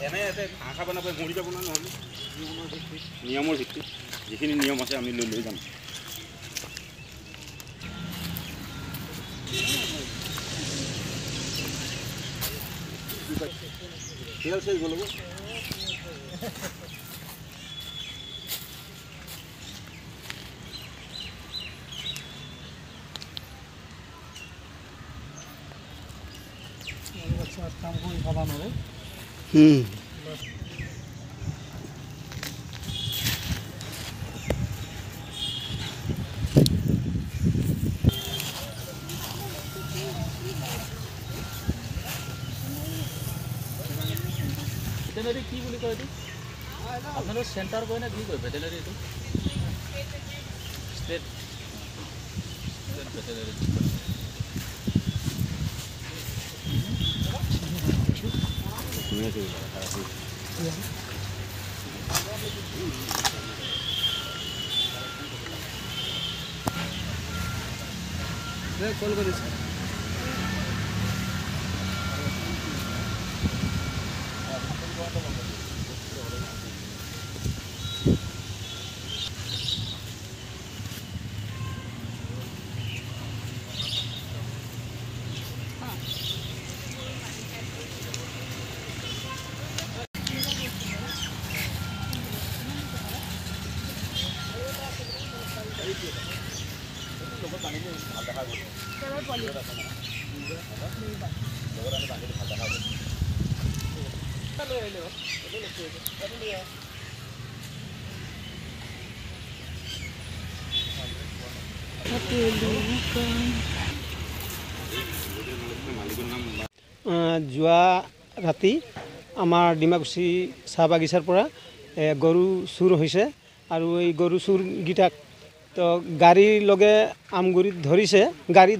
এনে ইয়াতে ঘাঁহ খাব নাপায় মৰি যাব নহ'লে নিয়মৰ ভিত্তিত যিখিনি নিয়ম আছে আমি লৈ যাম। তেল চেল গ'ল কাম কৰি খাব নোৱাৰে। ভেটেনাৰি কি বুলি কয় এইটো? আপোনালোক চেণ্টাৰ কয় না কি কয় ভেটেনাৰি এইটো? State veterinary. কল কৰিছে। যোৱা ৰাতি আমাৰ ডিমাকুচি চাহ বাগিচাৰ পৰা গৰু চুৰ হৈছে আৰু এই গৰু চুৰকেইটাক তো গাড়ীৰ লগে আমগুৰিত ধৰিছে গাড়ী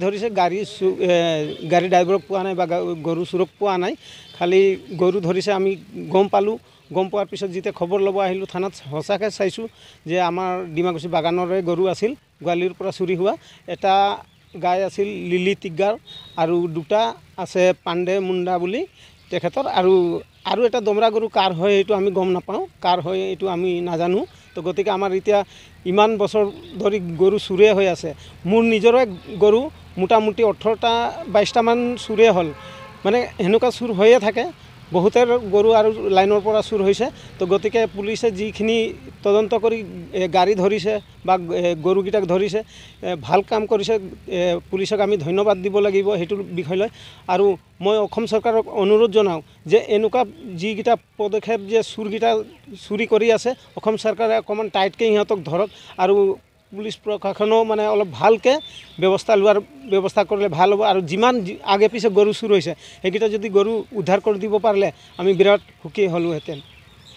ড্ৰাইভাৰক পোৱা নাই বা গৰু চুৰক পোৱা নাই, খালি গৰু ধৰিছে। আমি গম পালোঁ, গম পোৱাৰ পিছত যেতিয়া খবৰ ল'ব আহিলোঁ থানাত, সঁচাকৈ চাইছোঁ যে আমাৰ ডিমাকুচি বাগানৰে গৰু আছিল গোৱালিৰ পৰা চুৰি হোৱা। এটা গাই আছিল লিলি টিগ্গাৰ আৰু দুটা আছে পাণ্ডে মুণ্ডা বুলি তেখেতৰ, আৰু এটা দমৰা গৰু কাৰ হয় এইটো আমি গম নাপাওঁ, কাৰ হয় এইটো আমি নাজানো। তো গতিকে আমাৰ এতিয়া ইমান বছৰ ধৰি গৰু চুৰে হৈ আছে। মোৰ নিজৰে গৰু মোটামুটি 18-22টামান চুৰে হ'ল, মানে সেনেকুৱা চুৰ হৈয়ে থাকে। বহুতৰ গৰু আৰু লাইনৰ পৰা চুৰ হৈছে। তো গতিকে পুলিচে যিখিনি তদন্ত কৰি গাড়ী ধৰিছে বা গৰুকেইটাক ধৰিছে, ভাল কাম কৰিছে। পুলিচক আমি ধন্যবাদ দিব লাগিব সেইটোৰ বিষয় লৈ। আৰু মই অসম চৰকাৰক অনুৰোধ জনাওঁ যে এনেকুৱা যিকেইটা পদক্ষেপ যে চুৰকেইটা চুৰি কৰি আছে, অসম চৰকাৰে অকণমান টাইটকৈ সিহঁতক ধৰক আৰু পুলিচ প্ৰশাসনেও মানে অলপ ভালকৈ ব্যৱস্থা কৰিলে ভাল হ'ব। আৰু যিমান আগে পিছে গৰু চুৰ হৈছে সেইকেইটা যদি গৰু উদ্ধাৰ কৰি দিব পাৰিলে আমি বিৰাট সুখী হ'লোহেঁতেন।